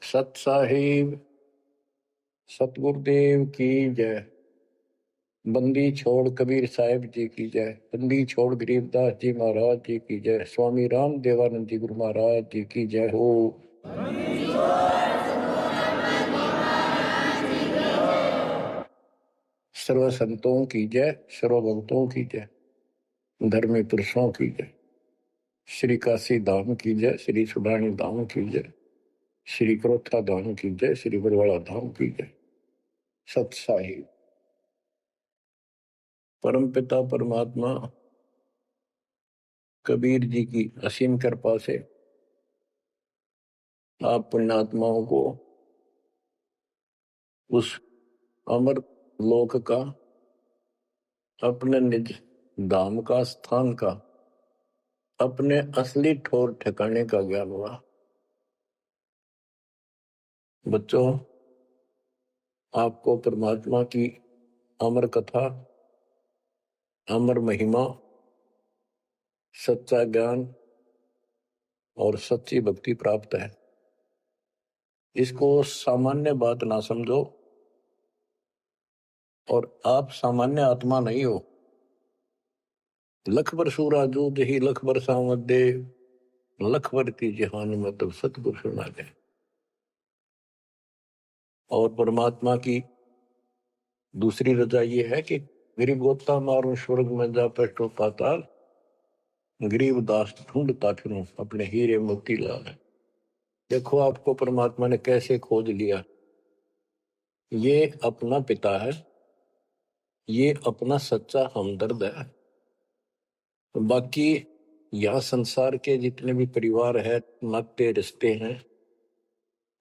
सत साहिब सतगुरुदेव की जय। बंदी छोड़ कबीर साहिब जी की जय। बंदी छोड़ गरीबदास जी महाराज जी की जय। स्वामी राम देवानंद जी गुरु महाराज जी की जय हो। सर्व संतों की जय, सर्व भक्तों की जय, धर्मी पुरुषों की जय। श्री काशी धाम की जय, श्री सुडानी धाम की जय, श्री क्रोथा धाम की जय, श्री बरवाड़ा धाम की जय। सत साहिब परम पिता परमात्मा कबीर जी की असीम कृपा से आप पुण्यात्माओं को उस अमर लोक का, अपने निज धाम का, स्थान का, अपने असली ठोर ठिकाने का ज्ञान हुआ। बच्चों, आपको परमात्मा की अमर कथा, अमर महिमा, सच्चा ज्ञान और सच्ची भक्ति प्राप्त है। इसको सामान्य बात ना समझो, और आप सामान्य आत्मा नहीं हो। लख बर सूरा जूद ही लख बर सामद दे, लख बर की जहान में तब सतगुरु सुना दे। और परमात्मा की दूसरी रजा ये है कि मेरी गोता मारू स्वर्ग में जा बैठो पाताल, गरीब दास ढूंढता फिरूं अपने हीरे मोती लाल। देखो आपको परमात्मा ने कैसे खोज लिया। ये अपना पिता है, ये अपना सच्चा हमदर्द है। बाकी यह संसार के जितने भी परिवार है, नाते रिश्ते हैं,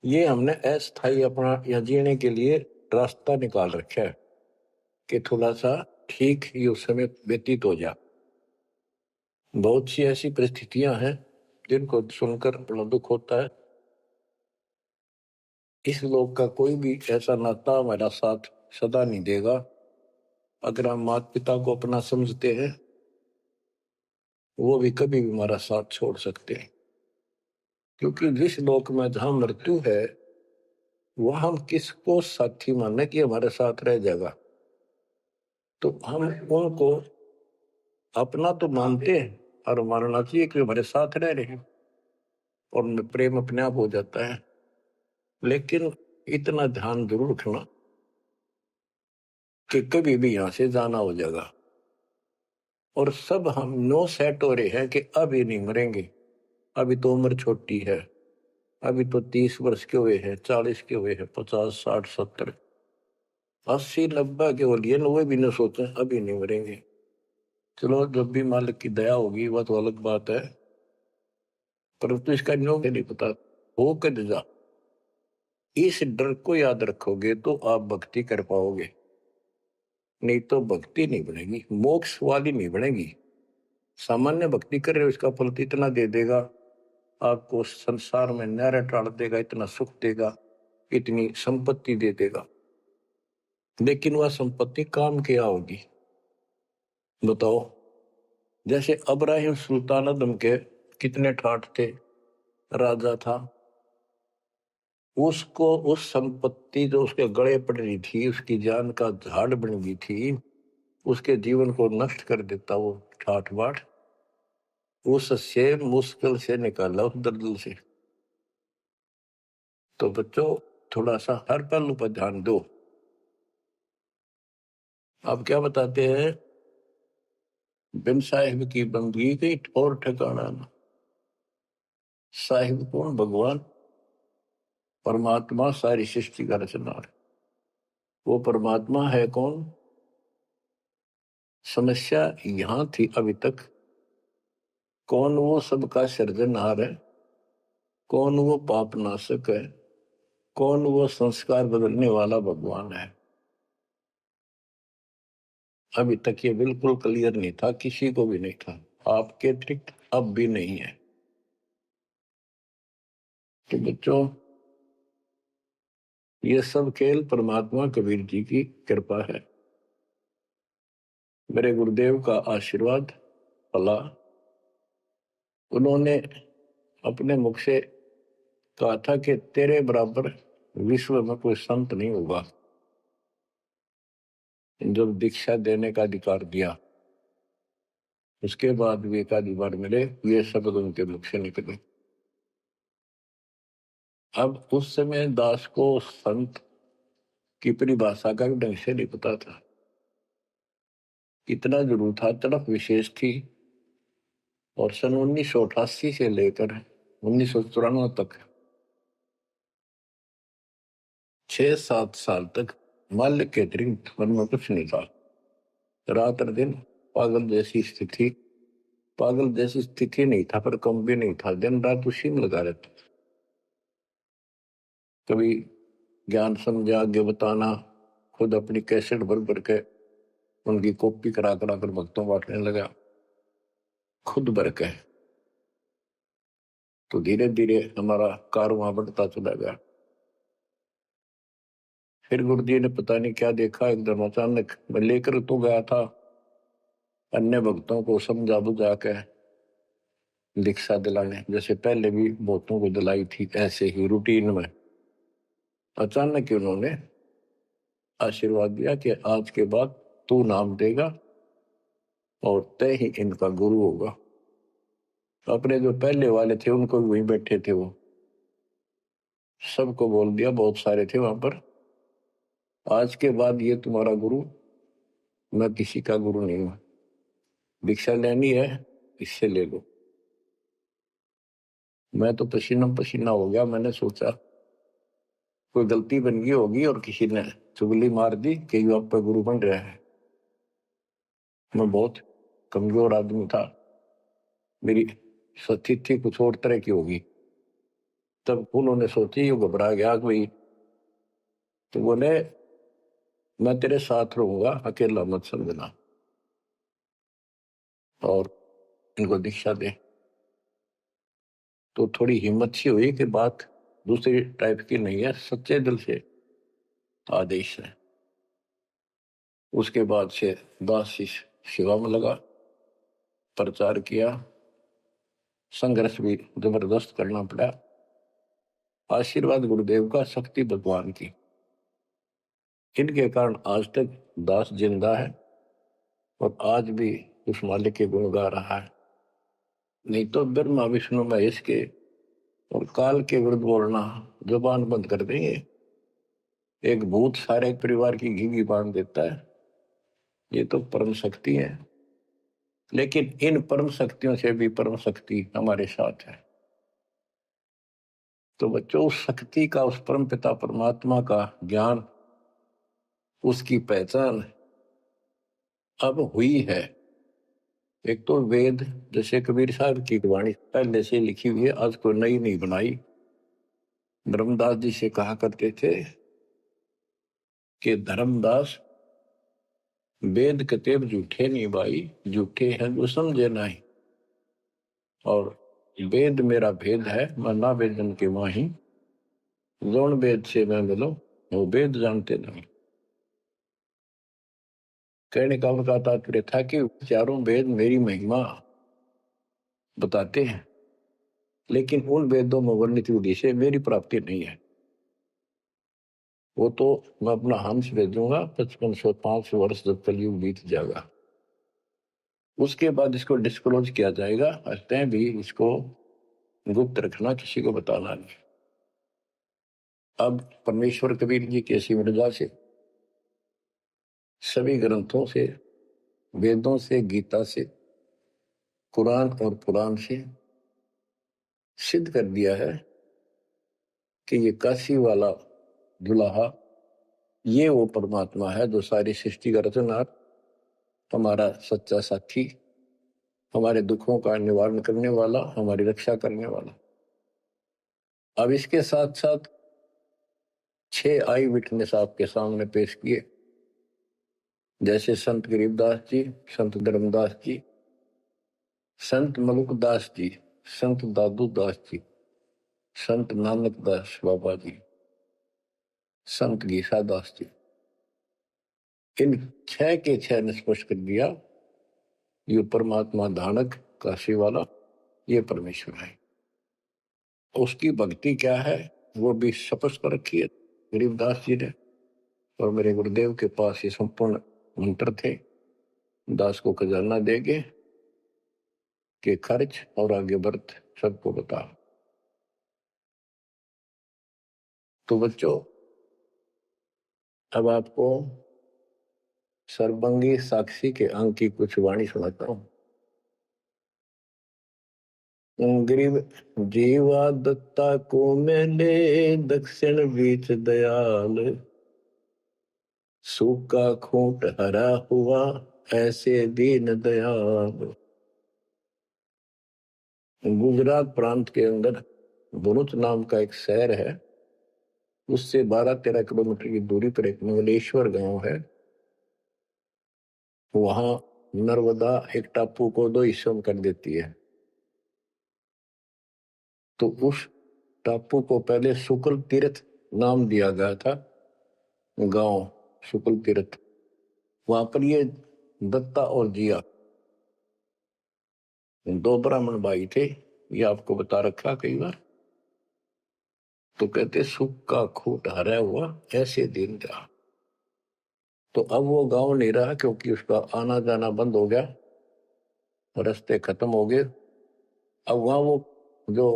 ये हमने अस्थायी अपना या जीने के लिए रास्ता निकाल रखा है कि थोड़ा सा ठीक ही उस समय व्यतीत हो जा। बहुत सी ऐसी परिस्थितियां हैं जिनको सुनकर बड़ा दुख होता है। इस लोक का कोई भी ऐसा नाता हमारा साथ सदा नहीं देगा। अगर हम माता पिता को अपना समझते हैं, वो भी कभी भी हमारा साथ छोड़ सकते हैं। क्योंकि जिस लोक में जहां मृत्यु है, वह हम किसको साथी माने कि हमारे साथ रह जाएगा। तो हम उनको अपना तो मानते हैं और मानना चाहिए कि हमारे साथ रह रहे हैं, और प्रेम अपने आप हो जाता है। लेकिन इतना ध्यान जरूर रखना कि कभी भी यहां से जाना हो जाएगा। और सब हम नो सेट हो रहे हैं कि अभी नहीं मरेंगे, अभी तो उम्र छोटी है, अभी तो 30 वर्ष के हुए हैं, 40 के हुए हैं, 50, 60, 70, 80, 90 के हो लिए, वो भी न सोचे अभी नहीं मरेंगे। चलो, जब भी मालिक की दया होगी वह तो अलग बात है, परंतु इसका न्यों नहीं पता हो कर जा। इस डर को याद रखोगे तो आप भक्ति कर पाओगे, नहीं तो भक्ति नहीं बनेगी, मोक्ष वाली नहीं बनेगी। सामान्य भक्ति कर रहे हो, इसका फल तो इतना दे देगा, आपको संसार में नहर टाल देगा, इतना सुख देगा, इतनी संपत्ति दे देगा। लेकिन वह संपत्ति काम क्या होगी बताओ। जैसे अब्राहिम सुल्तान आदम के कितने ठाठ थे, राजा था, उसको उस संपत्ति जो उसके गले पड़ रही थी, उसकी जान का झाड़ बन गई थी, उसके जीवन को नष्ट कर देता वो ठाठ बाट, उससे मुश्किल से निकाला उस दलदल से। तो बच्चों, थोड़ा सा हर पहलू पर ध्यान दो। आप क्या बताते हैं, बिन साहिब की बंदगी गई ठोर ठिकाना ना। साहिब कौन? भगवान परमात्मा, सारी सृष्टि का रचनार। वो परमात्मा है कौन? समस्या यहां थी अभी तक, कौन वो सबका सृजनहार है, कौन वो पाप नाशक है, कौन वो संस्कार बदलने वाला भगवान है। अभी तक ये बिल्कुल क्लियर नहीं था, किसी को भी नहीं था, आपके अतिरिक्त अब भी नहीं है। तो बच्चों, ये सब खेल परमात्मा कबीर जी की कृपा है, मेरे गुरुदेव का आशीर्वाद पला। उन्होंने अपने मुख से कहा था कि तेरे बराबर विश्व में कोई संत नहीं होगा। जब दीक्षा देने का अधिकार दिया, उसके बाद भी एक आधी बार मिले, ये शब्द उनके मुख से निकले। अब उस समय दास को संत की परिभाषा का भी ढंग से नहीं पता था। इतना जरूर था, तड़प विशेष थी। और सन 1988 से लेकर 1994 तक 6-7 साल तक माल्य के अतिरिक्त मन में कुछ नहीं था। रात और दिन पागल जैसी स्थिति, पागल जैसी स्थिति नहीं था, पर कम भी नहीं था। दिन रात उसी में लगा रहता। कभी ज्ञान समझा आगे बताना, खुद अपनी कैसेट भर भर के उनकी कॉपी करा करा कर भक्तों बांटने लगा, खुद भर के। तो धीरे धीरे हमारा कारवां बढ़ता चला गया। फिर गुरुजी ने पता नहीं क्या देखा, एकदम अचानक मैं लेकर तो गया था अन्य भक्तों को समझा बुझा के दीक्षा दिलाने, जैसे पहले भी बहुतों को दिलाई थी, ऐसे ही रूटीन में। अचानक उन्होंने आशीर्वाद दिया कि आज के बाद तू नाम देगा और तय ही इनका गुरु होगा। अपने जो पहले वाले थे उनको भी वहीं बैठे थे, वो सबको बोल दिया, बहुत सारे थे वहां पर, आज के बाद ये तुम्हारा गुरु, मैं किसी का गुरु नहीं हूं। दीक्षा लेनी है इससे ले लो। मैं तो पसीना पसीना हो गया। मैंने सोचा कोई गलती बन गई होगी और किसी ने चुगली मार दी कि यू आप पे गुरु बन रहा है। मैं बहुत कमजोर आदमी था, मेरी स्थिति कुछ और तरह की होगी। तब उन्होंने सोची, ये घबरा गया कोई, तो बोले मैं तेरे साथ रहूंगा, अकेला मत समझना और इनको दीक्षा दे। तो थोड़ी हिम्मत सी हुई कि बात दूसरी टाइप की नहीं है, सच्चे दिल से आदेश है। उसके बाद से दास सेवा में लगा, प्रचार किया, संघर्ष भी जबरदस्त करना पड़ा। आशीर्वाद गुरुदेव का, शक्ति भगवान की, इनके कारण आज तक दास जिंदा है और आज भी उस मालिक के गुण गा रहा है। नहीं तो ब्रह्मा विष्णु महेश के और काल के विरुद्ध बोलना जुबान बंद कर देंगे। एक भूत सारे परिवार की घी बांध देता है, ये तो परम शक्ति है। लेकिन इन परम शक्तियों से भी परम शक्ति हमारे साथ है। तो बच्चों, उस शक्ति का, उस परम पिता परमात्मा का ज्ञान, उसकी पहचान अब हुई है। एक तो वेद, जैसे कबीर साहब की वाणी पहले से लिखी हुई है, आज कोई नई नहीं बनाई। धर्मदास जी से कहा करते थे कि धर्मदास वेद कतेब झूठे नहीं भाई, झूठे हैं जो समझे नहीं। और वेद मेरा भेद है, मैं ना वेदन के माही, जोन वेद से मैं मिलो वो वेद जानते नहीं। कहने का उनका तात्पर्य था कि चारों वेद मेरी महिमा बताते हैं, लेकिन उन वेदों में वर्णित विधि से मेरी प्राप्ति नहीं है। वो तो मैं अपना हंस भेजूंगा 5505 वर्ष जब कलयुग बीत जाएगा, उसके बाद इसको डिस्क्लोज किया जाएगा। तय भी इसको गुप्त रखना, किसी को बताना नहीं। अब परमेश्वर कबीर जी की ऐसी मृदा से, सभी ग्रंथों से, वेदों से, गीता से, कुरान और पुराण से सिद्ध कर दिया है कि ये काशी वाला दुल्हा, ये वो परमात्मा है जो सारी सृष्टि का रचनहार, हमारा सच्चा साथी, हमारे दुखों का निवारण करने वाला, हमारी रक्षा करने वाला। अब इसके साथ साथ 6 आई विटनेस आपके सामने पेश किए, जैसे संत गरीबदास जी, संत धर्मदास जी, संत मलुकदास जी, संत दादू दास जी, संत नानक दास बाबा जी, संत गीसा दास जी। इन 6 के 6 ने स्पष्ट कर दिया, ये परमात्मा धानक काशी वाला, ये परमेश्वर है। उसकी भक्ति क्या है वो भी स्पष्ट कर रखी है गरीबदास जी ने। और मेरे गुरुदेव के पास ये संपूर्ण मंत्र थे, दास को खजाना देगे कि खर्च और आगे बढ़ सबको बता। तो बच्चों, अब आपको सर्वंगी साक्षी के अंक की कुछ वाणी सुनाता हूं। गरीब जीवा दत्ता को मैंने दक्षिण बीच दयाल, सूखा खूंट हरा हुआ ऐसे दीन दयाल। गुजरात प्रांत के अंदर भरूच नाम का एक शहर है, उससे 12-13 किलोमीटर की दूरी पर एक मंगलेश्वर गांव है। वहां नर्मदा एक टापू को 2 हिस्सों में कर देती है। तो उस टापू को पहले शुक्ल तीर्थ नाम दिया गया था, गांव शुक्ल तीर्थ। वहां पर ये दत्ता और जिया 2 ब्राह्मण भाई थे, ये आपको बता रखा कई बार। तो कहते सूखा खूंट हरा हुआ ऐसे दिन था। तो अब वो गांव नहीं रहा क्योंकि उसका आना जाना बंद हो गया, रास्ते खत्म हो गए। अब वहां वो जो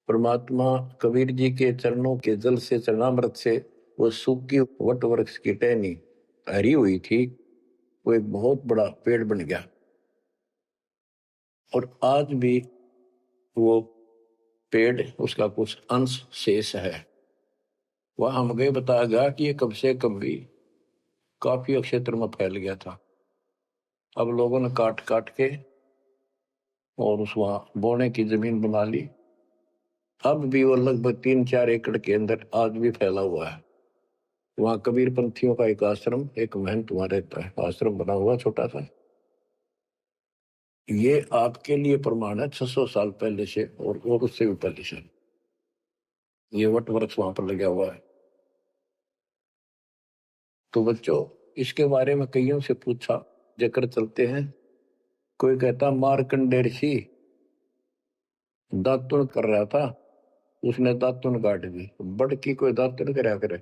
परमात्मा कबीर जी के चरणों के जल से, चरणामृत से वो सूखी वट वृक्ष की टहनी हरी हुई थी, वो एक बहुत बड़ा पेड़ बन गया। और आज भी वो पेड़, उसका कुछ अंश शेष है। वह हम गए, बताया गया कि ये कब से कब भी काफी क्षेत्र में फैल गया था। अब लोगों ने काट काट के और उस वहां बोने की जमीन बना ली। अब भी वो लगभग 3-4 एकड़ के अंदर आज भी फैला हुआ है। वहां कबीर पंथियों का एक आश्रम, एक महंत वहां रहता है, आश्रम बना हुआ छोटा सा। ये आपके लिए प्रमाण है 600 साल पहले से और उससे भी पहले से ये वट वृक्ष वहां पर लगा हुआ है। तो बच्चों, इसके बारे में कईयों से पूछा, जकर चलते हैं। कोई कहता मार्कंडेय ऋषि दातुन कर रहा था, उसने दातुन काट दी। बड़ की कोई दातुन करया करे,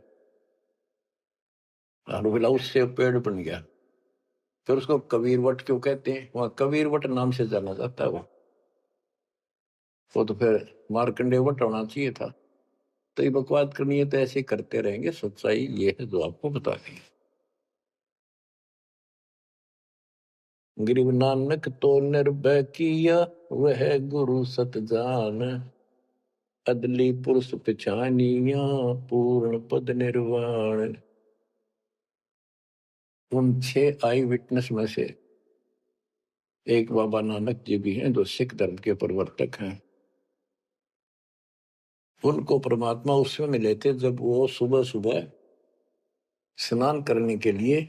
और बोला उससे पेड़ बन गया। फिर उसको कबीर वट क्यों कहते हैं? वहां कबीर वट नाम से जाना जाता है वो तो फिर मार्कंडेय वट होना चाहिए था। तो ये बकवाद करनी है तो ऐसे करते रहेंगे। सच्चाई ये है जो आपको बता दी। गरीब नानक तो निर्भय किया वह गुरु सत जान, अदली पुरुष पिछानिया पूर्ण पद निर्वाण। उन 6 आई विटनेस में से एक बाबा नानक जी भी हैं, जो सिख धर्म के प्रवर्तक हैं। उनको परमात्मा उस समय मिले थे जब वो सुबह सुबह स्नान करने के लिए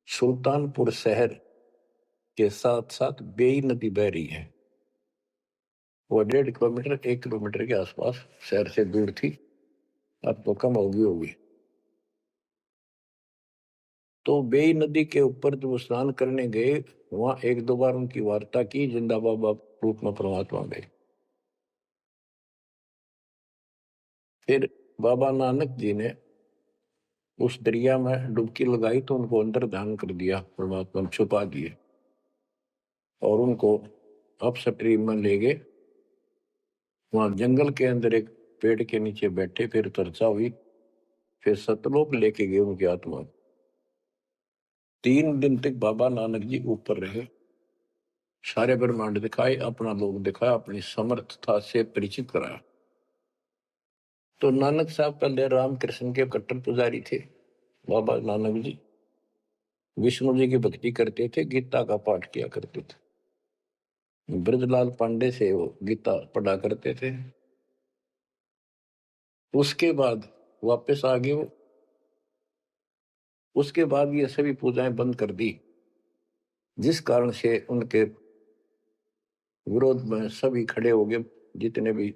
सुल्तानपुर शहर के साथ साथ बेई नदी बह रही है। वो 1.5 किलोमीटर 1 किलोमीटर के आसपास शहर से दूर थी, अब तो कम होगी। तो बेई नदी के ऊपर जब स्नान करने गए, वहां 1-2 बार उनकी वार्ता की, जिंदा बाबा रूप में परमात्मा गए। फिर बाबा नानक जी ने उस दरिया में डुबकी लगाई तो उनको अंदर ध्यान कर दिया, परमात्मा में छुपा दिए और उनको अपस्ट्रीम में ले गए। वहां जंगल के अंदर एक पेड़ के नीचे बैठे, फिर चर्चा हुई, फिर सतलोक लेके गए उनकी आत्मा। 3 दिन तक बाबा नानक जी ऊपर रहे, सारे ब्रह्मांड दिखाए, अपना लोक दिखाया, अपनी समर्थता से परिचित कराया। तो नानक साहब पहले रामकृष्ण के कट्टर पुजारी थे। बाबा नानक जी विष्णु जी की भक्ति करते थे, गीता का पाठ किया करते थे। ब्रजलाल पांडे से वो गीता पढ़ा करते थे। उसके बाद वापस आ गए वो। उसके बाद ये सभी पूजाएं बंद कर दी, जिस कारण से उनके विरोध में सभी खड़े हो गए, जितने भी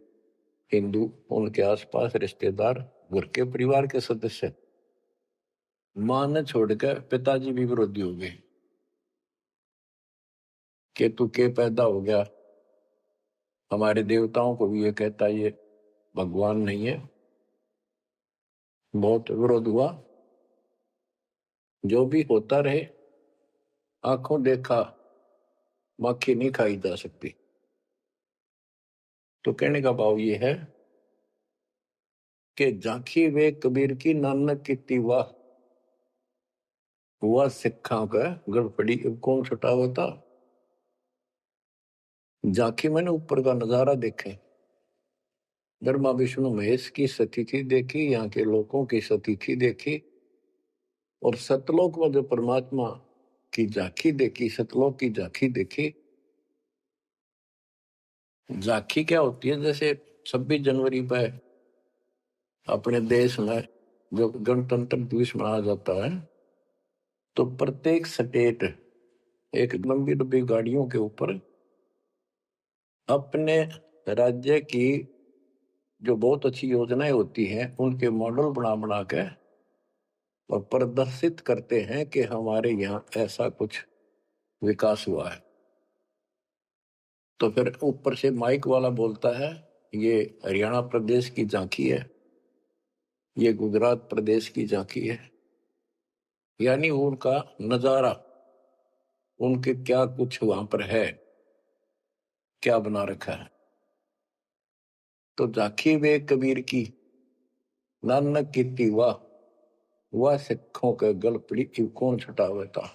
हिंदू, उनके आसपास रिश्तेदार, घर के परिवार के सदस्य। मां ने छोड़कर पिताजी भी विरोधी हो गए कि तू के पैदा हो गया हमारे देवताओं को भी ये कहता ये भगवान नहीं है। बहुत विरोध हुआ। जो भी होता रहे, आंखों देखा मक्खी नहीं खाई जा सकती। तो कहने का भाव ये है कि झांकी वे कबीर की नानक की वाह, हुआ सिखा का गड़पड़ी कौन छुटावा था। झांकी मैंने ऊपर का नजारा देखे, ब्रह्मा विष्णु महेश की स्थिति देखी, यहाँ के लोगों की स्थिति देखी, और सतलोक में जो परमात्मा की झांकी देखी, सतलोक की झांकी देखी। झांकी क्या होती है? जैसे 26 जनवरी पर अपने देश में जो गणतंत्र दिवस मनाया जाता है, तो प्रत्येक स्टेट एक लंबी लंबी गाड़ियों के ऊपर अपने राज्य की जो बहुत अच्छी योजनाएं होती हैं उनके मॉडल बना बना के और प्रदर्शित करते हैं कि हमारे यहाँ ऐसा कुछ विकास हुआ है। तो फिर ऊपर से माइक वाला बोलता है ये हरियाणा प्रदेश की झांकी है, ये गुजरात प्रदेश की झांकी है। यानी उनका नजारा, उनके क्या कुछ वहां पर है, क्या बना रखा है। तो झांकी वे कबीर की नानक की वाह, वह सिखों के गल पड़ी कौन छुटावे था।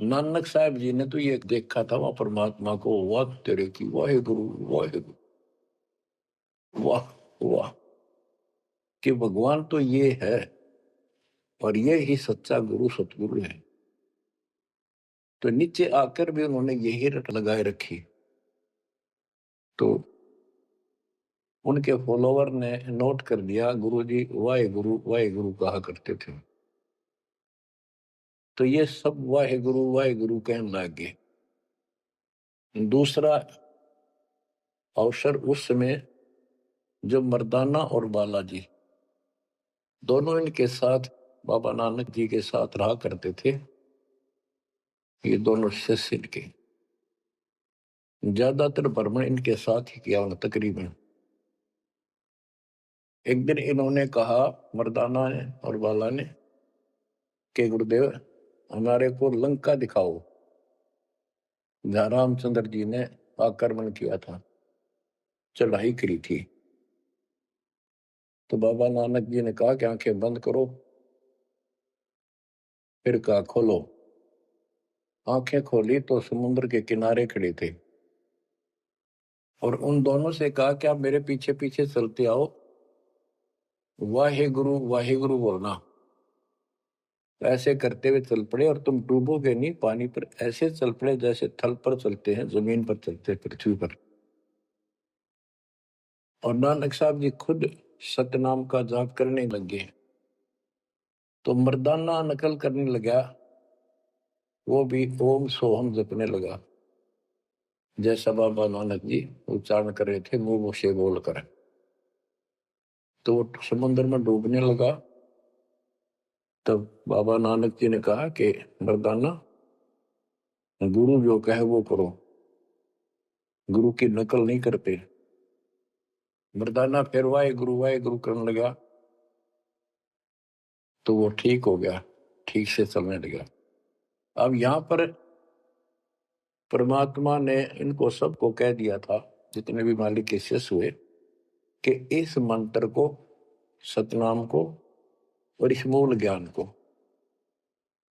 नानक साहब जी ने तो ये देखा था वहां परमात्मा को, वाह तेरे की वाहे गुरु वाहे गुरु, वाह वाह, कि भगवान तो ये है और ये ही सच्चा गुरु सतगुरु है। तो नीचे आकर भी उन्होंने यही रट लगाए रखी। तो उनके फॉलोवर ने नोट कर दिया गुरु जी वाहे गुरु कहा करते थे, तो ये सब वाहे गुरु कहने लग गए। दूसरा अवसर उस समय जब मर्दाना और बालाजी दोनों इनके साथ बाबा नानक जी के साथ रहा करते थे, ये दोनों शिष्य इनके ज्यादातर भ्रमण इनके साथ ही किया उन्होंने तकरीबन। एक दिन इन्होंने कहा मर्दाना ने और बाला ने कि गुरुदेव हमारे को लंका दिखाओ, जहां रामचंद्र जी ने आक्रमण किया था, चढ़ाई करी थी। तो बाबा नानक जी ने कहा कि आंखें बंद करो, फिर कहा खोलो। आंखें खोली तो समुद्र के किनारे खड़े थे और उन दोनों से कहा कि आप मेरे पीछे पीछे चलते आओ, वाहे गुरु बोलना। ऐसे करते हुए चल पड़े और तुम डूबोगे नहीं पानी पर, ऐसे चल पड़े जैसे थल पर चलते हैं, जमीन पर चलते पृथ्वी पर। और नानक साहब जी खुद सतनाम का जाप करने लगे तो मर्दाना नकल करने लगा, वो भी ओम सोहम जपने लगा जैसा बाबा नानक जी उच्चारण कर रहे थे मुंह से बोलकर। तो वो समुद्र में डूबने लगा। तब बाबा नानक जी ने कहा कि मर्दाना गुरु जो कहे वो करो, गुरु की नकल नहीं करते। मर्दाना फिर वाहे गुरु करने लगा तो वो ठीक हो गया, ठीक से चलने लगा। अब यहाँ पर परमात्मा ने इनको सबको कह दिया था, जितने भी मालिक के शिष्य हुए, कि इस मंत्र को, सतनाम को और इस मूल ज्ञान को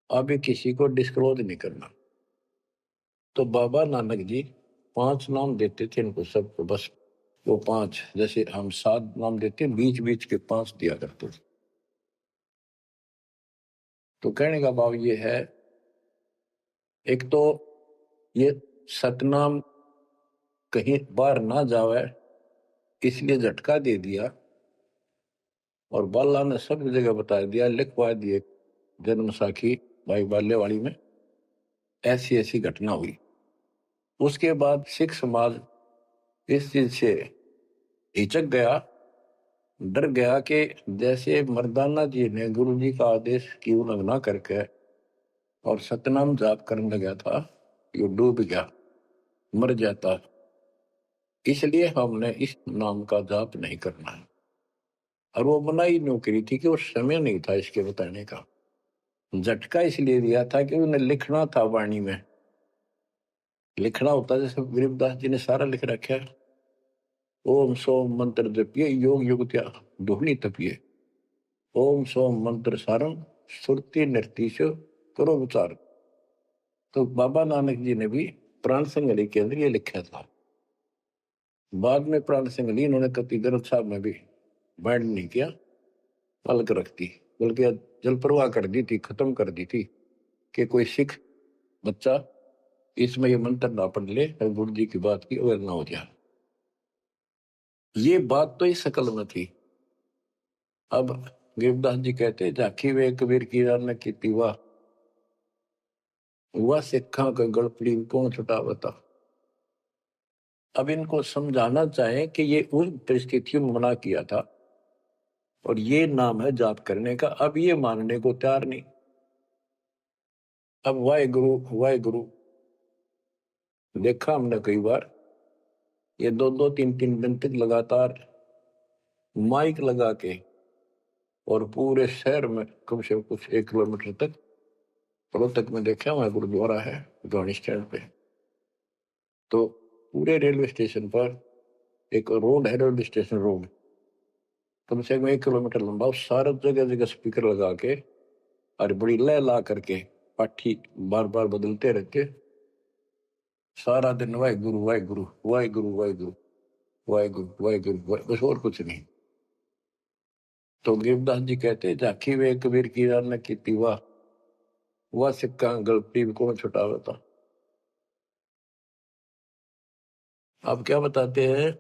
अभी किसी को डिस्क्लोज नहीं करना। तो बाबा नानक जी 5 नाम देते थे इनको सबको, बस वो 5, जैसे हम 7 नाम देते, बीच बीच के 5 दिया करते थे। तो कहने का भाव ये है, एक तो ये सतनाम कहीं बाहर ना जावे इसलिए झटका दे दिया, और बाला ने सब जगह बता दिया, लिखवा दिए जन्म साखी भाई बाल्यवाड़ी में ऐसी ऐसी घटना हुई। उसके बाद सिख समाज इस चीज से हिचक गया, डर गया कि जैसे मर्दाना जी ने गुरु जी का आदेश की उल्लंघना करके और सतनाम जाप करने लगा था, ये डूब गया। मर जाता। इसलिए हमने इस नाम का जाप नहीं करना है। और वो मनाही नौकरी थी कि वो समय नहीं था इसके बताने का। झटका इसलिए दिया था कि उन्हें लिखना था वाणी में, लिखना होता जैसे गरीबदास जी ने सारा लिख रखा है। ओम सोम मंत्र जपिए, योग युगत्या दुहनी तपिए। ओम सोम मंत्र सारम, सुरति निर्तीश करो विचार। तो बाबा नानक जी ने भी प्राण संगली के अंदर ये लिखा था। बाद में प्राण संगली इन्होंने कति ग्रंथ साहब में भी बैंड नहीं किया, अलग रख दी, बल्कि जल प्रवाह कर दी थी, खत्म कर दी थी कि कोई सिख बच्चा इसमें ये मंत्र ना पढ़ ले, गुरु जी की बात की अवहेलना हो जाए। ये बात तो इस शकल में थी। अब गरीबदास जी कहते झाकी वे कबीर की रान की वाह, वह सिखा का गड़पड़ी कौन छुटावता। अब इनको समझाना चाहे कि ये उन परिस्थितियों में मना किया था और ये नाम है जाप करने का। अब ये मानने को तैयार नहीं। अब वाहे गुरु देखा हमने कई बार, ये 2-2, 3-3 दिन तक लगातार माइक लगा के और पूरे शहर में कम से कम कुछ 1 किलोमीटर तक, रोहतक में देखा वहां गुरुद्वारा है गाड़ी स्टैंड पे, तो पूरे रेलवे स्टेशन पर एक रोड है, रेलवे स्टेशन रोड कम से कम 1 किलोमीटर लंबा, उस सारे जगह जगह स्पीकर लगा के और बड़ी लय ला करके पाठी बार बार बदलते रहते, सारा दिन वाहे गुरु वाहे गुरु वाहे गुरु वाहे गुरु वाहे गुरु वाहे गुरु, बस और कुछ नहीं। तो गिरदास जी कहते झाकी वे कबीर की रान की वाह, वह सिक्का गलती भी कौन छुटावता। आप क्या बताते हैं,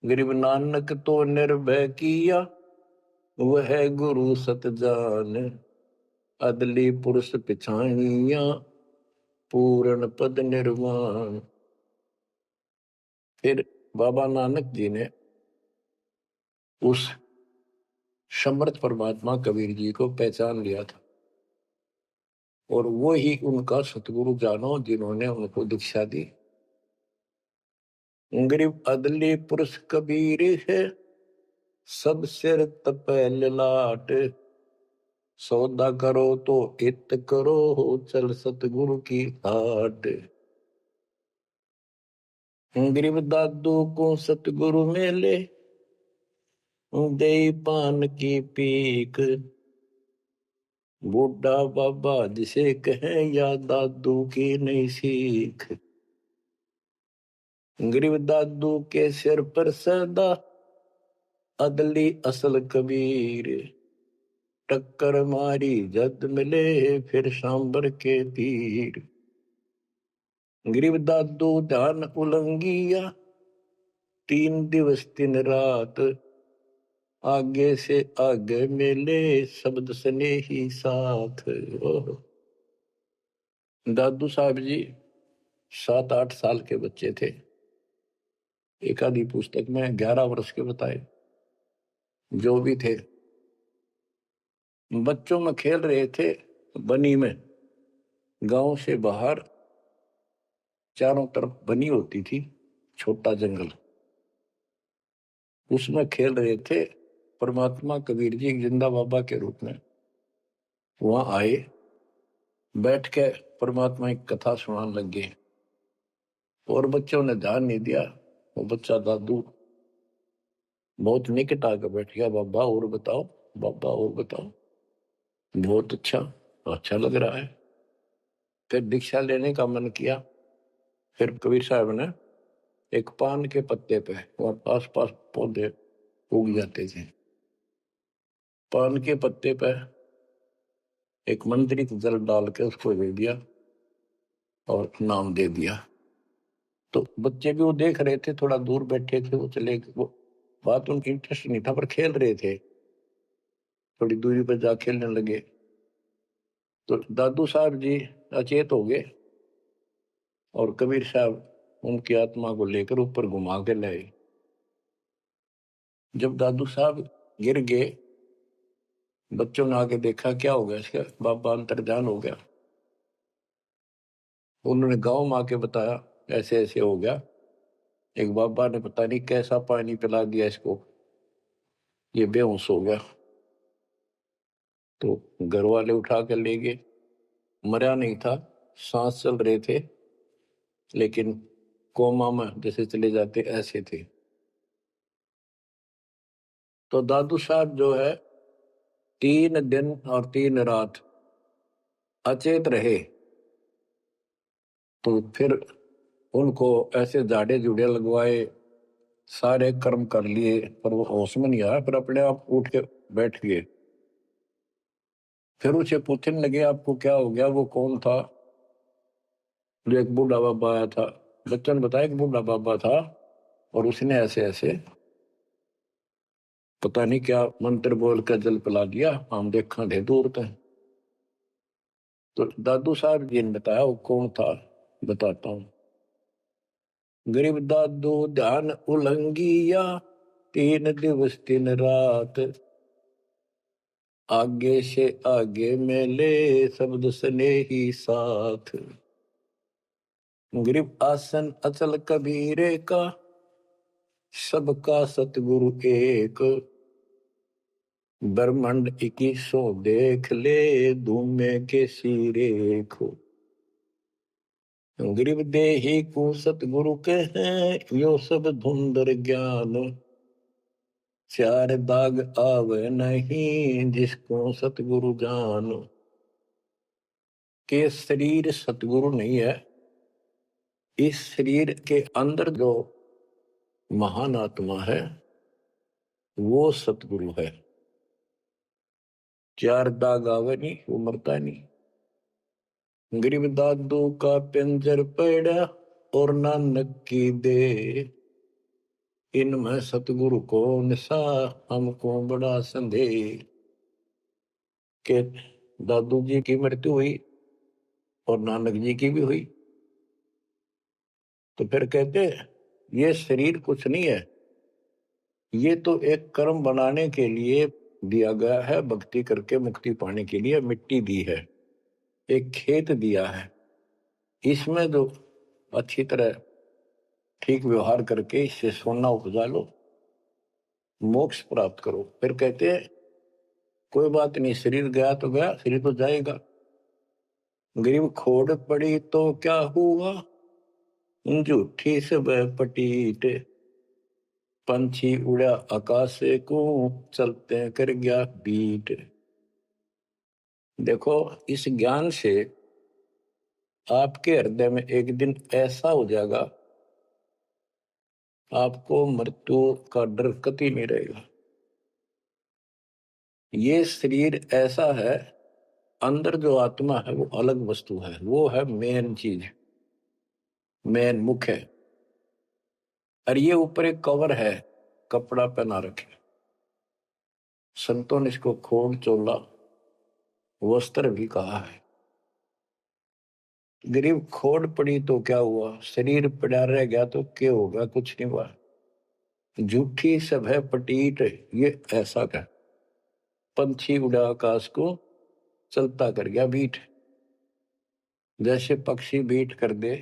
गरीब नानक तो निर्भय किया, वह गुरु सत जान, अदली पुरुष पिछाइया, पूर्ण पद निर्वाण। फिर बाबा नानक जी ने उस समर्थ परमात्मा कबीर जी को पहचान लिया था और वो ही उनका सतगुरु जानो जिन्होंने उनको दीक्षा दी। गरीब अदली पुरुष कबीर है, सब सिर तपै ललाट, सौदा करो तो इत करो, चल सतगुरु की ठाट। गरीब दादू को सतगुरु मेले, दे पान की पीक, बूढ़ा बाबा जिसे कहे या दादू की नहीं सीख। गरीब दादू के सिर पर सदा, अदली असल कबीर, टक्कर मारी जद मिले फिर सांबर के तीर। गरीब दादू ध्यान उलंगिया, 3 दिवस 3 रात, आगे से आगे मिले शब्द सने ही साथ। दादू साहब जी 7-8 साल के बच्चे थे, एक आधी पुस्तक में 11 वर्ष के बताए, जो भी थे बच्चों में खेल रहे थे बनी में। गांव से बाहर चारों तरफ बनी होती थी, छोटा जंगल, उसमें खेल रहे थे। परमात्मा कबीर जी जिंदा बाबा के रूप में वहां आए, बैठ के परमात्मा की कथा सुनाने लगे और बच्चों ने ध्यान नहीं दिया। वो बच्चा दादू बहुत निकट आकर बैठ गया, बाबा और बताओ, बाबा और बताओ। बहुत अच्छा, अच्छा लग रहा है। फिर दीक्षा लेने का मन किया। फिर कबीर साहब ने एक पान के पत्ते पे, और आस पास पौधे उग जाते थे, पान के पत्ते पे एक मंत्रित जल डाल के उसको दे दिया और नाम दे दिया। तो बच्चे भी वो देख रहे थे, थोड़ा दूर बैठे थे, वो चले, वो बात उनकी इंटरेस्ट नहीं था पर खेल रहे थे, थोड़ी दूरी पर जा खेलने लगे। तो दादू साहब जी अचेत हो गए और कबीर साहब उनकी आत्मा को लेकर ऊपर घुमा के लाए। जब दादू साहब गिर गए, बच्चों ने आके देखा क्या हो गया इसका, बाबा अंतर्ध्यान हो गया। उन्होंने गांव में आके बताया, ऐसे ऐसे हो गया। एक बाबा ने पता नहीं कैसा पानी पिला दिया इसको, ये बेहोश हो गया। तो घर वाले उठा कर ले गए, मरा नहीं था, सांस चल रहे थे, लेकिन कोमा में जैसे चले जाते ऐसे थे। तो दादू साहब जो है 3 दिन और 3 रात अचेत रहे। तो फिर उनको ऐसे झाड़े जुड़े लगवाए, सारे कर्म कर लिए, पर वो होश में नहीं आया। फिर अपने आप उठ के बैठ गए। फिर उसे पूछने लगे आपको क्या हो गया? वो कौन था? जो एक बूढ़ा बाबा आया था। बच्चों ने बताया एक बूढ़ा बाबा था और उसने ऐसे ऐसे पता नहीं क्या मंत्र बोल कर जल पिला दिया, हम देखा थे दूर थे। तो दादू साहब जी ने बताया वो कौन था, बताता हूँ। गरीब दादू ध्यान उलंगिया, 3 दिवस 3 रात, आगे से आगे मेले शब्द सने ही साथ। गरीब आसन अचल कबीरे का, सबका सतगुरु एक, ब्रह्मांड 2100 देख ले, धूमे के सिरेखो। गरीब देही को सतगुरु के हैं, यो सब धुंधर ज्ञान, 4 दाग आवे नहीं, जिसको सतगुरु जान। के शरीर सतगुरु नहीं है, इस शरीर के अंदर जो महान आत्मा है वो सतगुरु है। 4 दाग आवे नहीं, वो मरता नहीं। गरीब दादू का पिंजर पड़ा और नानक की दे, इनमें सतगुरु को निशा, हमको बड़ा संदेह। के दादू जी की मृत्यु हुई और नानक जी की भी हुई। तो फिर कहते ये शरीर कुछ नहीं है, ये तो एक कर्म बनाने के लिए दिया गया है, भक्ति करके मुक्ति पाने के लिए मिट्टी दी है, एक खेत दिया है। इसमें जो अच्छी तरह ठीक व्यवहार करके इससे सोना उपजा लो, मोक्ष प्राप्त करो। फिर कहते हैं कोई बात नहीं, शरीर गया तो गया, शरीर तो जाएगा। गरीब खोड़ पड़ी तो क्या हुआ, झूठी सब पटीट, पंछी उड़ा आकाश को, चलते कर गया बीट। देखो इस ज्ञान से आपके हृदय में एक दिन ऐसा हो जाएगा, आपको मृत्यु का डर कतई नहीं रहेगा। ये शरीर ऐसा है, अंदर जो आत्मा है वो अलग वस्तु है, वो है मेन चीज, मेन मुख्य है। और ये ऊपर एक कवर है, कपड़ा पहना रखे। संतों ने इसको खोड़ चोला वस्त्र भी कहा है। गरीब खोड़ पड़ी तो क्या हुआ, शरीर पड़ा रह गया तो क्या होगा, कुछ नहीं हुआ। झूठी सब है पटीट, ये ऐसा का पंछी उड़ा आकाश को, चलता कर गया बीट। जैसे पक्षी बीट कर दे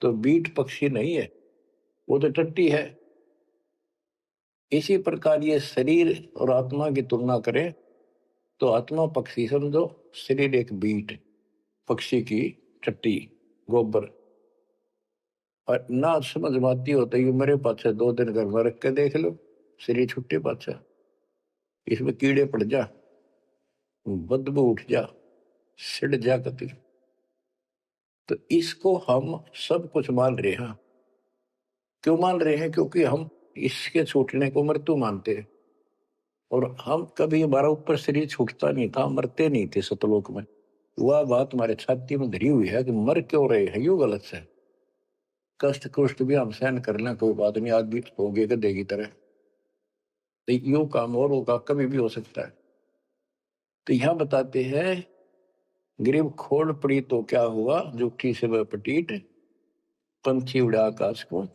तो बीट पक्षी नहीं है, वो तो टट्टी है। इसी प्रकार ये शरीर और आत्मा की तुलना करें तो आत्मा पक्षी समझो, शरीर एक बीट पक्षी की टट्टी, गोबर। और ना समझ में आती होता है मेरे पास 2 दिन घर में रख के देख लो, शरीर छुट्टे पाछा, इसमें कीड़े पड़ जा, बदबू उठ जा, सिड़ जा कति। तो इसको हम सब कुछ मान रहे हैं। क्यों मान रहे हैं? क्योंकि हम इसके छूटने को मृत्यु मानते हैं। और हम कभी, हमारा ऊपर शरीर छूटता नहीं था, मरते नहीं थे सतलोक में। वह बात हमारे छाती में धरी हुई है कि मर क्यों रहे हैं, यू गलत है। कष्ट कुष्ट भी हम सहन कर लें, कोई बात नहीं, आदमी हो गए गधे की तरह, तो यू काम और होगा, कभी भी हो सकता है। तो यहां बताते हैं गरीब खोड़ पड़ी तो क्या हुआ, जुठी से वह पटीट, पंछी उड़ा आकाश को,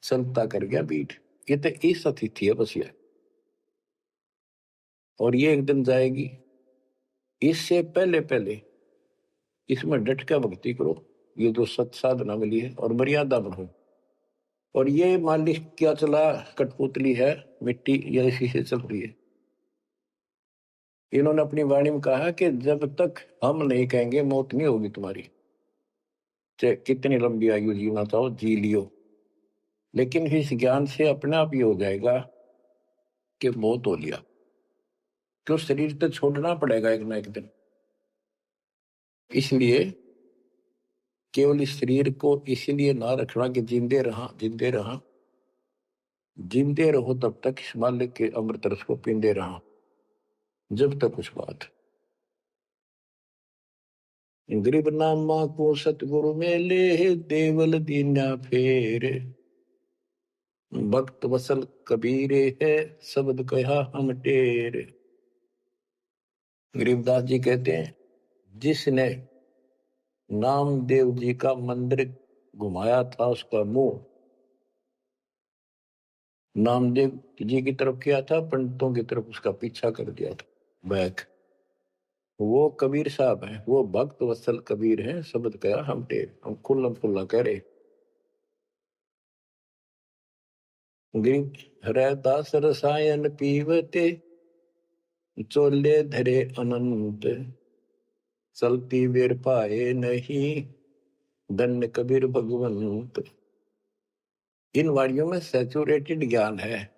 चलता कर गया बीट। ये तो इस अतिथि है बस ये, और ये एक दिन जाएगी। इससे पहले पहले इसमें डट कर भक्ति करो, ये जो सत साधना मिली है, और मर्यादा बढ़ो। और ये मालिक क्या चला, कठपुतली है, मिट्टी या इसी से चल रही है। इन्होंने अपनी वाणी में कहा कि जब तक हम नहीं कहेंगे मौत नहीं होगी तुम्हारी, चाहे कितनी लंबी आयु जीना चाहो जी लियो, लेकिन इस ज्ञान से अपने आप ही हो जाएगा कि मौत हो लिया, क्यों शरीर तो छोड़ना पड़ेगा एक ना एक दिन। इसलिए केवल इस शरीर को इसीलिए ना रखना कि जिंदे रहा जिंदे रहा, जिंदे रहो तब तक इस मालिक के अमृत रस को पींदे रहा, जब तक कुछ बात। गरीब नामा को सतगुरु मेले, देवल दीना फेर, भक्त वसल कबीरे है, शब्द कहा हम टेर। गरीबदास जी कहते हैं, जिसने नामदेव जी का मंदिर घुमाया था उसका मुंह नामदेव जी की तरफ किया था, पंडितों की तरफ उसका पीछा कर दिया था बैक। वो कबीर साहब हैं, वो भक्त वत्सल कबीर हैं, शब्द कहा हम टेर, हम खुल्लम खुल्ला कह रहे। गरीब हरदास रसायन पीवते, चोले धरे अनंत, चलती वेर पाए नहीं, धन्य कबीर भगवंत। इन वाणियों में सैचुरेटेड ज्ञान है,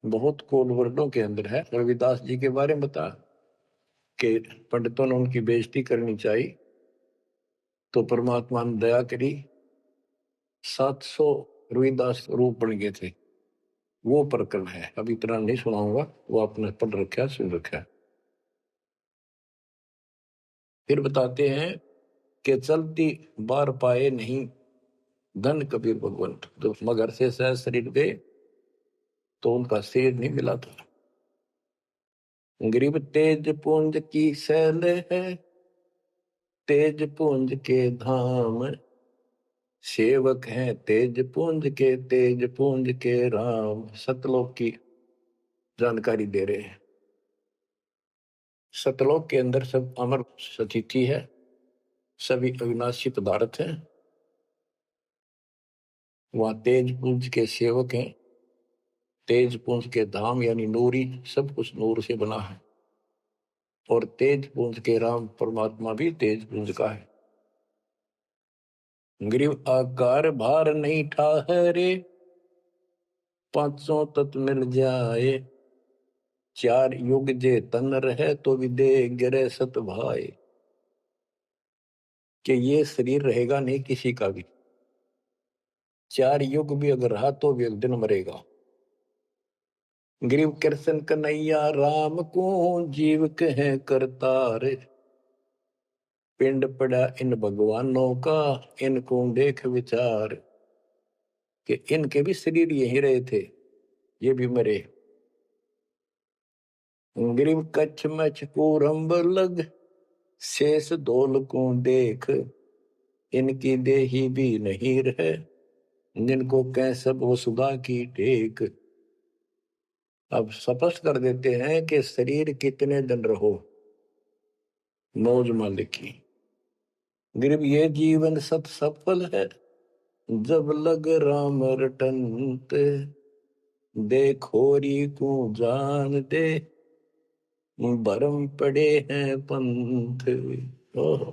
बहुत कोड वर्डों के अंदर है। रविदास जी के बारे में बता कि पंडितों ने उनकी बेइज्जती करनी चाहिए, तो परमात्मा ने दया करी, 700 रविदास रूप बन गए थे। वो प्रकरण है, अब इतना नहीं सुनाऊंगा, वो आपने पढ़ रखा सुन रखा। फिर बताते हैं कि चलती बार पाए नहीं, धन कबीर भगवंत। तो मगर से सह शरीर गए तो उनका शरीर नहीं मिला था। गरीब तेज पुंज की सैल है, तेज पुंज के धाम, सेवक हैं तेज पुंज के, तेज पुंज के राम। सतलोक की जानकारी दे रहे हैं। सतलोक के अंदर सब अमर सतिथि है, सभी अविनाशी पदार्थ हैं। वहां तेज पुंज के सेवक हैं, तेज पुंज के धाम यानी नूरी, सब कुछ नूर से बना है। और तेज पुंज के राम परमात्मा भी तेज पुंज का है। गरीब आकार भार नहीं ठहरे, पांचों तत्व मिल जाए, चार युग जे तन रहे तो विदे गिरे सत भाई। कि ये शरीर रहेगा नहीं किसी का भी, 4 युग भी अगर रहा तो भी एक दिन मरेगा। गरीब कृष्ण कन्हैया राम को, जीव कहे करतार, पिंड पड़ा इन भगवानों का, इनको देख विचार। कि इनके भी शरीर यही रहे थे, ये भी मरे। गरीब कच्छ मच कूरम्ब लग, शेष धोल को देख, इनकी देही भी नहीं रहे, जिनको कह सब वसुधा की टेक। अब स्पष्ट कर देते हैं कि शरीर कितने दिन रहो, मौज मालिक की। गरीब ये जीवन सत सफल है, जब लग राम रटंत, देखोरी को जान दे, भरम पड़े हैं पंथ। ओह,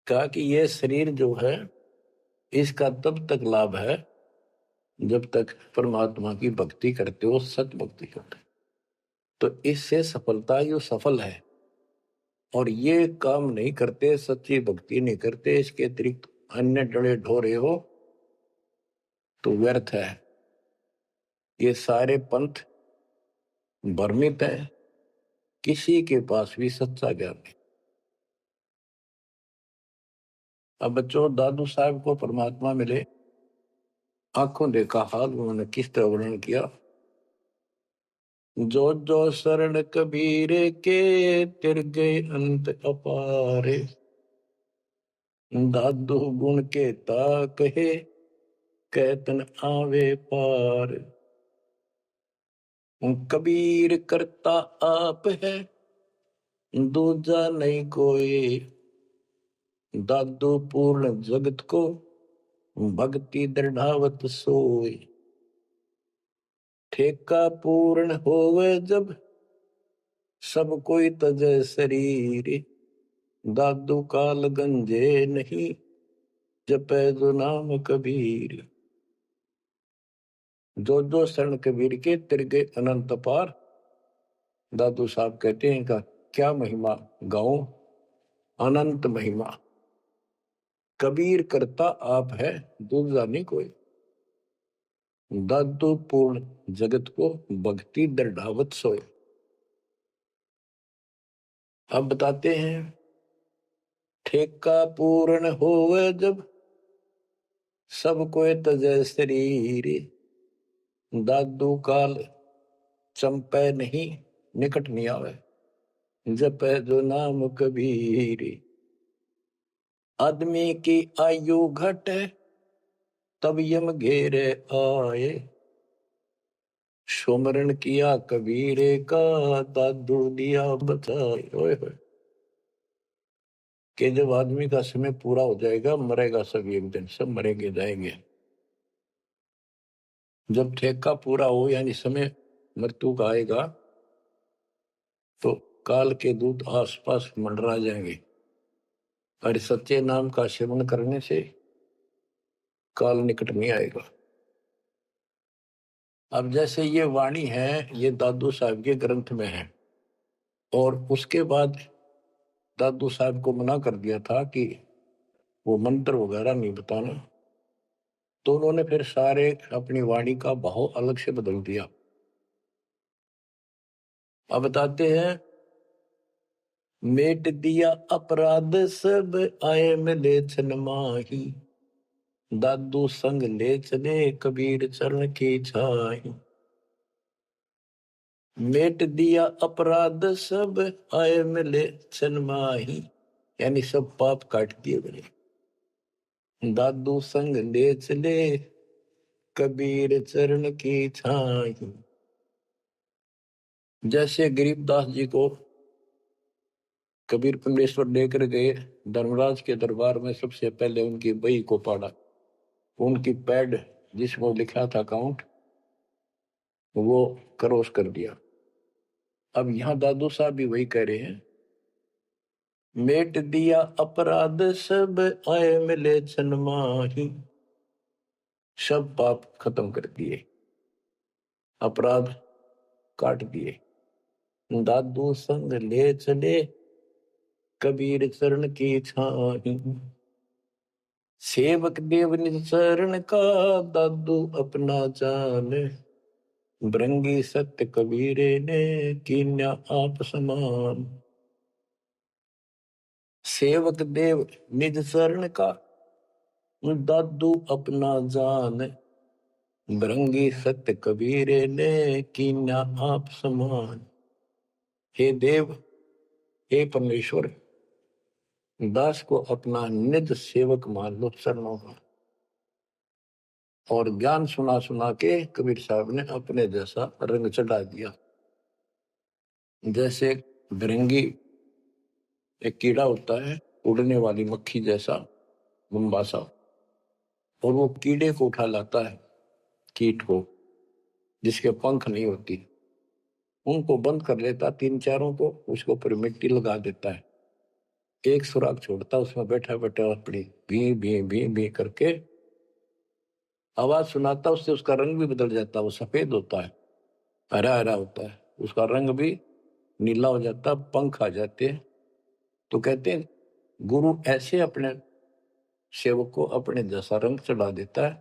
कहा कि ये शरीर जो है इसका तब तक लाभ है जब तक परमात्मा की भक्ति करते हो, सत भक्ति करते हो, तो इससे सफलता जो सफल है। और ये काम नहीं करते, सच्ची भक्ति नहीं करते, इसके अतिरिक्त अन्य डरे ढोरे हो तो व्यर्थ है। ये सारे पंथ भ्रमित है, किसी के पास भी सच्चा ज्ञान नहीं। अब बच्चों, दादू साहब को परमात्मा मिले, आंखों देखा हाल उन्होंने किस तरह वर्णन किया। जो जो शरण कबीरे के, तिर गए अंत अपारे, दादू गुण के ता कहे, कहतन आवे पार। कबीर करता आप है, दूजा नहीं कोई, दादू पूर्ण जगत को भक्ति दृढ़ावत सोए। ठेका पूर्ण होवे जब सब कोई तजै शरीर। दादू काल गंजे नहीं जपै जो नाम कबीर। जो शरण कबीर के तिरगे अनंत पार। दादू साहब कहते हैं इनका क्या महिमा गाऊं, अनंत महिमा। कबीर करता आप है दूसरा नहीं कोई। दादू पूर्ण जगत को भक्ति दृढ़ावत सोए। अब बताते हैं ठेका पूर्ण होवे जब सब कोई तजै शरीर। दादू काल चंपै नहीं निकट नहीं आवे जपै जो नाम कबीर। आदमी की आयु घटे तब यम घेरे आए। सुमरण किया कबीरे का दादू दिया बचाए। ओए होए कि जब आदमी का समय पूरा हो जाएगा मरेगा सब एक दिन, सब मरेंगे जाएंगे। जब ठेका पूरा हो यानी समय मृत्यु का आएगा तो काल के दूत आसपास मंडरा जाएंगे। और सच्चे नाम का सेवन करने से काल निकट नहीं आएगा। अब जैसे ये वाणी है ये दादू साहब के ग्रंथ में है और उसके बाद दादू साहब को मना कर दिया था कि वो मंत्र वगैरह नहीं बताना, तो उन्होंने फिर सारे अपनी वाणी का भाव अलग से बदल दिया। अब बताते हैं मेट दिया अपराध सब आए मिले छन माही। दादू संग ले चले कबीर चरण की छाई। मेट दिया अपराध सब आए मिले छन माही यानी सब पाप काट दिए गए। दादू संग ले चले कबीर चरण की छाई। जैसे गरीबदास जी को कबीर परमेश्वर लेकर गए धर्मराज के दरबार में, सबसे पहले उनकी बही को पाड़ा, उनकी पैड जिसमें लिखा था काउंट वो क्रॉस कर दिया। अब यहां दादू साहब भी वही कह रहे हैं मेट दिया अपराध सब आए मिले छन माही। सब पाप खत्म कर दिए, अपराध काट दिए। दादू संग ले चले कबीर चरण की छाही। सेवक देव निज चरण का दादू अपना जान। भृंगी सत्य कबीरे ने कीन्या आप समान। सेवक देव निज शरण का दादू अपना जान। भृंगी सत्य कबीरे ने कीन्या आप समान। हे देव, हे परमेश्वर, दास को अपना निज सेवक मान लो शरणों में। और ज्ञान सुना सुना के कबीर साहब ने अपने जैसा रंग चढ़ा दिया। जैसे भृंगी एक कीड़ा होता है उड़ने वाली मक्खी जैसा लंबा सा, और वो कीड़े को उठा लाता है, कीट को जिसके पंख नहीं होती, उनको बंद कर लेता तीन चारों को, उसके ऊपर मिट्टी लगा देता है, एक सुराख छोड़ता, उसमें बैठा बैठा अपनी भी भी भी भी करके आवाज सुनाता, उससे उसका रंग भी बदल जाता, वो सफेद होता है, हरा हरा होता है, उसका रंग भी नीला हो जाता, पंख आ जाते हैं। तो कहते हैं गुरु ऐसे अपने सेवक को अपने जैसा रंग चढ़ा देता है,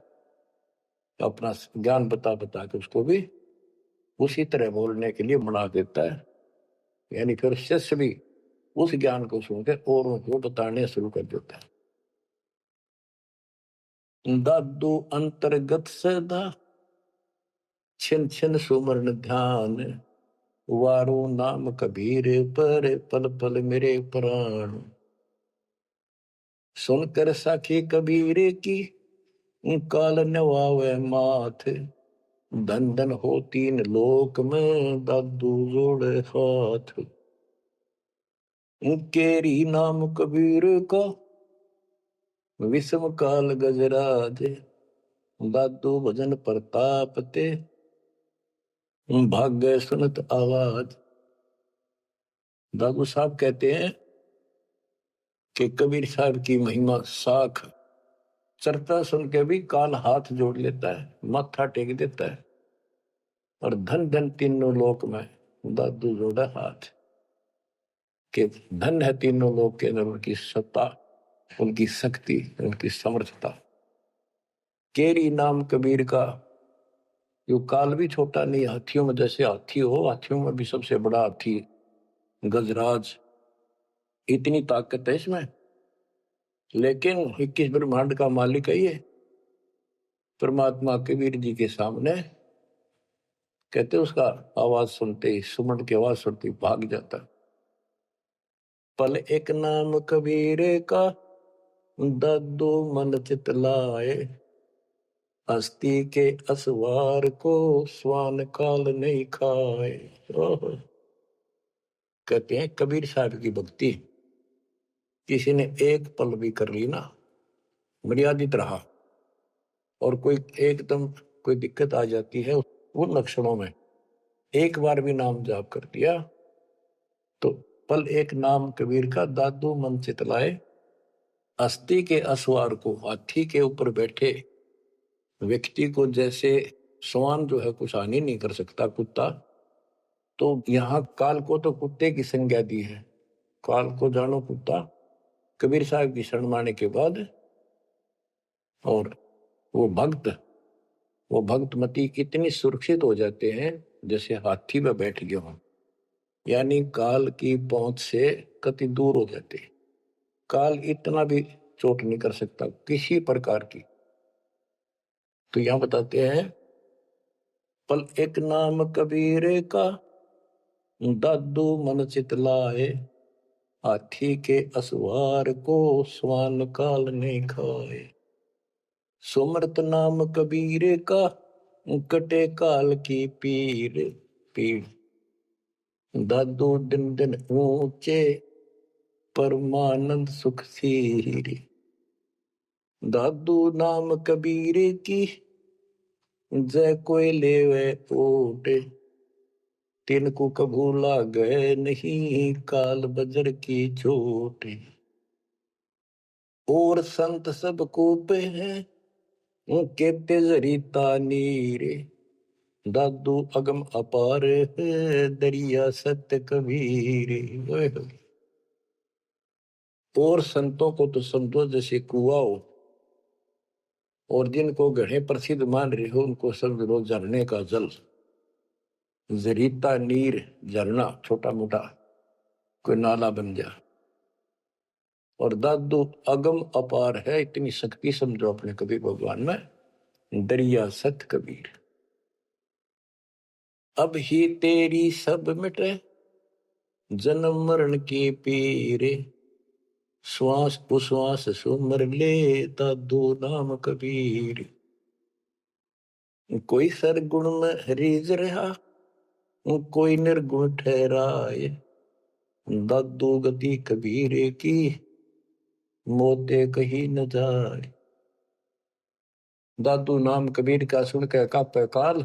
तो अपना ज्ञान बता बता के उसको भी उसी तरह बोलने के लिए बना देता है। यानी फिर शिष्य भी उस ज्ञान को सुनकर और उनको बताने शुरू कर देता है। दादू अंतर्गत सदा छिन छिन सुमरण ध्यान। वारो नाम कबीर पर पल पल मेरे प्राण। सुनकर साखी कबीर की काल नवावे माथ। धन धन हो तीन लोक में दादू जोड़े हाथ। केरी नाम कबीर का विषम काल गजराज, दादू भजन प्रताप ते, भाग्य सुनत आवाज। दादू साहब कहते हैं कि कबीर साहब की महिमा साख, चर्चा सुन के भी काल हाथ जोड़ लेता है, माथा टेक देता है, और धन धन तीनों लोक में दादू जोड़ा हाथ के धन है तीनों लोक के अंदर उनकी सत्ता, उनकी शक्ति, उनकी समर्थता। केरी नाम कबीर का, यो काल भी छोटा नहीं, हाथियों में जैसे हाथी हो, हाथियों में भी सबसे बड़ा हाथी गजराज, इतनी ताकत है इसमें। लेकिन 21 ब्रह्मांड का मालिक है ये परमात्मा। कबीर जी के सामने कहते उसका आवाज सुनते ही, सुमन की आवाज सुनते ही भाग जाता। पल एक नाम कबीर का, दादू मन चित लाए, हस्ती के असवार को स्वान काल नहीं खाए। कहते हैं कबीर साहब की भक्ति किसी ने एक पल भी कर ली ना, मर्यादित रहा, और कोई एकदम कोई दिक्कत आ जाती है उन लक्षणों में, एक बार भी नाम जाप कर दिया तो पल एक नाम कबीर का, दादू मन चितलाए, अस्थि के असवार को, हाथी के ऊपर बैठे व्यक्ति को जैसे स्वान जो है कुछ हानि नहीं कर सकता, कुत्ता, तो यहाँ काल को तो कुत्ते की संज्ञा दी है। काल को जानो कुत्ता, कबीर साहब की शरण माने के बाद, और वो भक्त मती इतनी सुरक्षित हो जाते हैं जैसे हाथी में बैठ गए हों, यानी काल की पहुंच से कति दूर हो जाते। काल इतना भी चोट नहीं कर सकता किसी प्रकार की। तो यहां बताते हैं, पल एक नाम कबीर का, दादू मन चितलाए, हाथी के असवार को स्वान काल नहीं खाए। सुमरत नाम कबीर का, कटे काल की पीड़, दादू दिन दिन ऊंचे, परमानंद सुख सीरी। दादू नाम कबीर की, जय कोई लेवे ओटे, तिनको कभू लागे नहीं, काल बजर की चोट। और संत सब कूपे हैं, उनके तेजरीता नीरे, दादू अगम अपार है, दरिया सत्य कबीर। और संतों को तो समझो जैसे कुआं हो, और जिनको गढ़े प्रसिद्ध मान रहे हो उनको समझ लो झरने का जल, जरीता नीर, झरना छोटा मोटा कोई नाला बन जा। और दादू अगम अपार है, इतनी शक्ति समझो अपने कबीर भगवान में, दरिया सत कबीर। अब ही तेरी सब मिटे, जन्म मरण की पीरे, श्वास उश्वास सुमर ले, दादू नाम कबीर। कोई सरगुण में हरीज रहा, कोई निर्गुण ठहराए, दादू गति कबीर की, मोते कहीं न जाए। दादू नाम कबीर का सुन के कापे काल,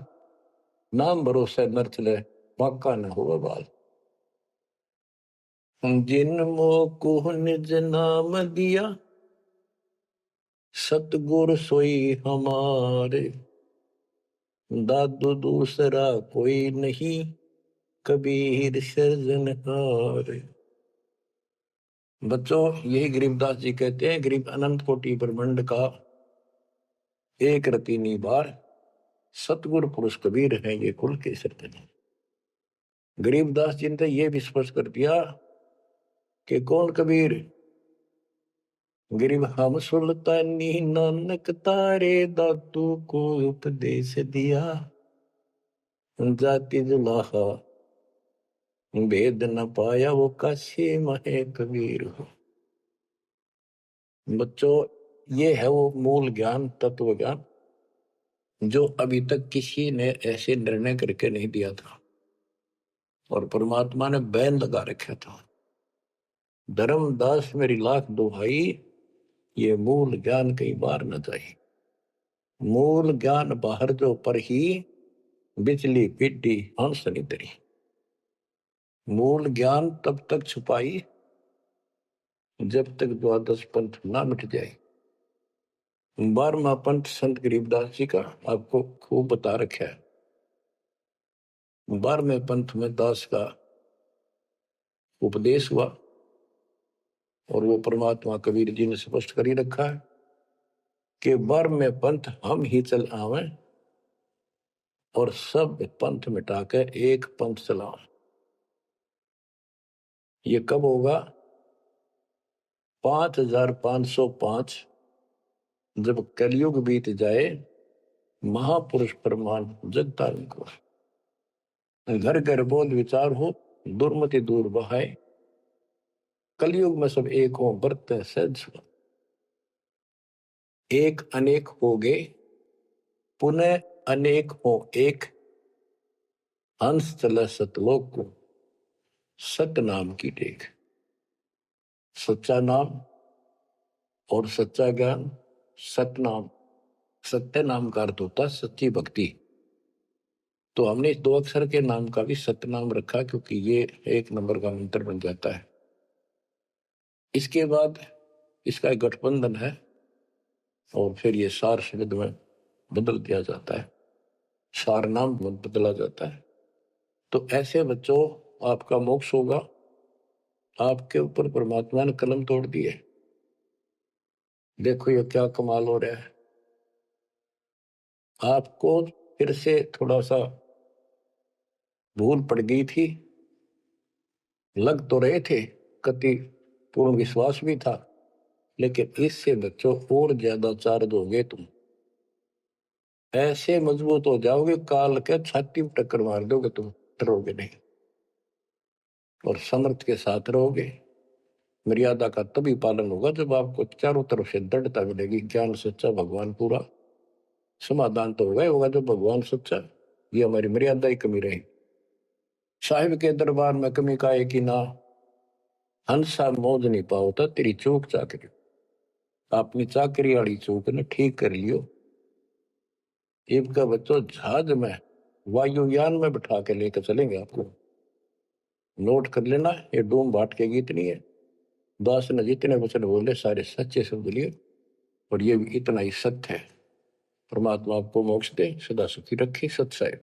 नाम भरोसे नर चले, बाका न हो बाल। जिन मोह निज नाम दिया, सतगुर सोई हमारे, दादू दूसरा कोई नहीं, कबीर सृजनहार। बच्चों, यही गरीबदास जी कहते हैं, गरीब अनंत कोटि ब्रह्मांड का एक रति निबार, सतगुरु पुरुष कबीर है ये कुल के सृजन। गरीबदास जी ने ये भी स्पष्ट कर दिया कि कौन कबीर, गरीब हम सुल्तानी नानक तारे, दादू को उपदेश दिया, जाति जुलाहा भेद न पाया, वो काशी महे कबीर हो। बच्चों, ये है वो मूल ज्ञान, तत्व ज्ञान, जो अभी तक किसी ने ऐसे निर्णय करके नहीं दिया था, और परमात्मा ने बैन लगा रखा था। धर्मदास मेरी लाख दुहाई, ये मूल ज्ञान कई बार न जाए। मूल ज्ञान बाहर जो पर ही बिजली पिड्डी हंस नितरी। मूल ज्ञान तब तक छुपाई जब तक द्वादश पंथ ना मिट जाए। 12वां पंथ संत गरीबदास जी का आपको खूब बता रखा है। 12वें पंथ में दास का उपदेश हुआ और वो परमात्मा कबीर जी ने स्पष्ट कर ही रखा है कि 12वें पंथ हम ही चल आवे और सब पंथ मिटाकर एक पंथ चलाओ। ये कब होगा? 5505 जब कलयुग बीत जाए, महापुरुष प्रमाण जग धारण को, घर घर बोध विचार हो, दुर्मति दूर बहाए, कलयुग में सब एक हो बरते सहज। एक अनेक हो गए, पुनः अनेक हो एक, हंस चले सतलोक को, सत नाम की टेक। सच्चा नाम और सच्चा ज्ञान, सतनाम। सत्य नाम का अर्थ होता सच्ची भक्ति। तो हमने इस 2 अक्षर के नाम का भी सतनाम रखा क्योंकि ये 1 नंबर का मंत्र बन जाता है। इसके बाद इसका एक गठबंधन है और फिर ये सार शब्द में बदल दिया जाता है, सार नाम बदला जाता है। तो ऐसे बच्चों आपका मोक्ष होगा। आपके ऊपर परमात्मा ने कलम तोड़ दी है। देखो ये क्या कमाल हो रहा है। आपको फिर से थोड़ा सा भूल पड़ गई थी, लग तो रहे थे, कति पूर्ण विश्वास भी था, लेकिन इससे बच्चों और ज्यादा चार्ज हो गए तुम। ऐसे मजबूत हो जाओगे, काल के छाती में टक्कर मार दोगे तुम, डरोगे नहीं और समर्थ के साथ रहोगे। मर्यादा का तभी पालन होगा जब आपको चारों तरफ से दृढ़ता मिलेगी। ज्ञान सच्चा, भगवान पूरा। समाधान तो होगा जब भगवान सच्चा। ये हमारी मर्यादा ही कमी रही। साहिब के दरबार में कमी का एक ही ना, हंसा मौज नहीं पाओता तेरी चूक चाकरी। अपनी चाकरी वाली चूक ने ठीक कर लियो। इनका बच्चों जहाज में, वायुयान में बिठा के लेकर चलेंगे आपको। नोट कर लेना, ये डूम बाट के गीत नहीं है। दास ने जितने वचन बोले सारे सच्चे शब्द लिए और ये भी इतना ही सत्य है। परमात्मा आपको मोक्ष दे, सदा सुखी रखे। सत साहिब।